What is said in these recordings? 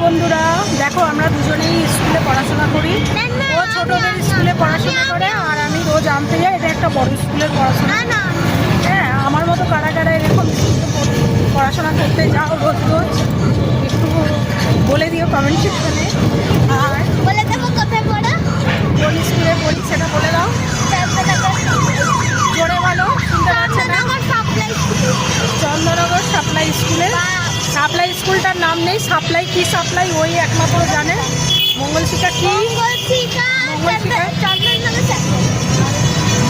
বন্ধুরা, দেখো আমরা দুজনেই স্কুলে পড়াশোনা করি। ও ছোটদের স্কুলে পড়াশোনা করে আর আমি রোজ আনতে যাই। এটা একটা বড় স্কুলের পড়াশোনা। হ্যাঁ, আমার মতো কারা কারা এরকম স্কুলে পড়াশোনা করতে যাও রোজ রোজ একটু বলে দিও কমেন্ট সেকশনে। আর বলে দেবো কোথায় পড়ো, কোন স্কুলে পড়ি সেটা বলে দাও। জোরে বলো, শুনতে পাচ্ছে না। চন্দননগর সাপ্লাই স্কুলে। সাপ্লাই স্কুলটার নাম নেই, সাপ্লাই কি সাপ্লাই ওই একমাত্র জানে। মঙ্গলশিখা কি?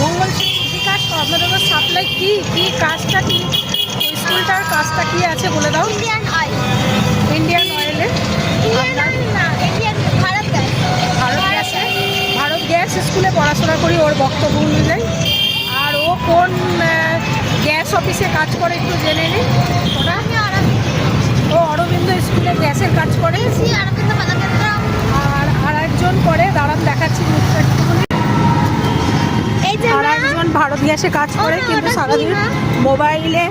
মঙ্গলশিখা চন্দননগর সাপ্লাই কি কি কাজটা কি? ওই স্কুলটার কাজটা কি আছে বলে দাও। Indian oil. ইন্ডিয়ান অয়েলে ভারত গ্যাস স্কুলে পড়াশোনা করি ওর বক্তব্য অনুযায়ী। আর ও কোন গ্যাস অফিসে কাজ করে একটু জেনে নিই। ওরা ও অরবিন্দ স্কুলে গ্যাসের কাজ করে। আর একজন করে, দাঁড়ান দেখাচ্ছি মুখটা একটুখানি। আর একজন ভারত গ্যাসে কাজ করে, কিন্তু সারাদিন মোবাইলে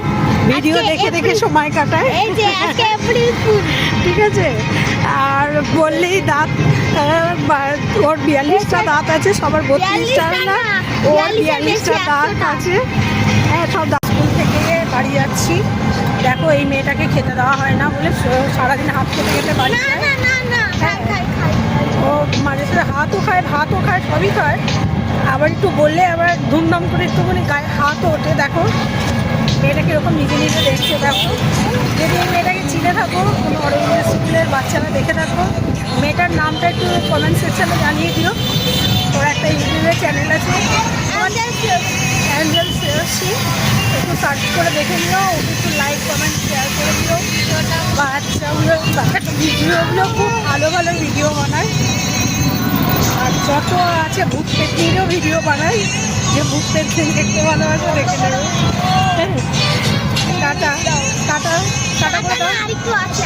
ভিডিও দেখে দেখে সময় কাটায়। ঠিক আছে। আর বললেই দাঁত, ওর 42টা দাঁত আছে, সবার 32টা না, ওর 42টা দাঁত আছে। হ্যাঁ, সব স্কুল থেকে বাড়ি যাচ্ছি। দেখো এই মেয়েটাকে খেতে দেওয়া হয় না বলে সারাদিন হাত খেতে খেতে বাড়ি যায়। ও মাঝে সাথে হাতও খায়, ভাতও খায়, সবই খায়। আবার একটু বললে আবার ধুমধাম করে একটুখানি গায়ে হাতও ওঠে। দেখো মেয়েটা কীরকম নিজে নিজে দেখছে। দেখো, যদি এই মেয়েটাকে চিনে থাকো, কোনো অরবিন্দ স্কুলের বাচ্চারা দেখে থাকো, মেয়েটার নামটা একটু কমেন্ট সেকশানে জানিয়ে দিও। ওর একটা ইউটিউবের চ্যানেল আছে, অ্যাঞ্জেল শ্রেয়সী। একটু সার্চ করে দেখে নিও, ওকে একটু লাইক কমেন্ট শেয়ার করে দিও। বাচ্চাগুলো ভিডিওগুলো খুব ভালো ভালো ভিডিও বানায়। আর যত আছে ভূত পেতনিরও ভিডিও বানাই, যে ভূত পেতনি দেখতে ভালোবাসে দেখে নেবে। টাটা টাটা টাটা করে দাও। আরেকটু আছে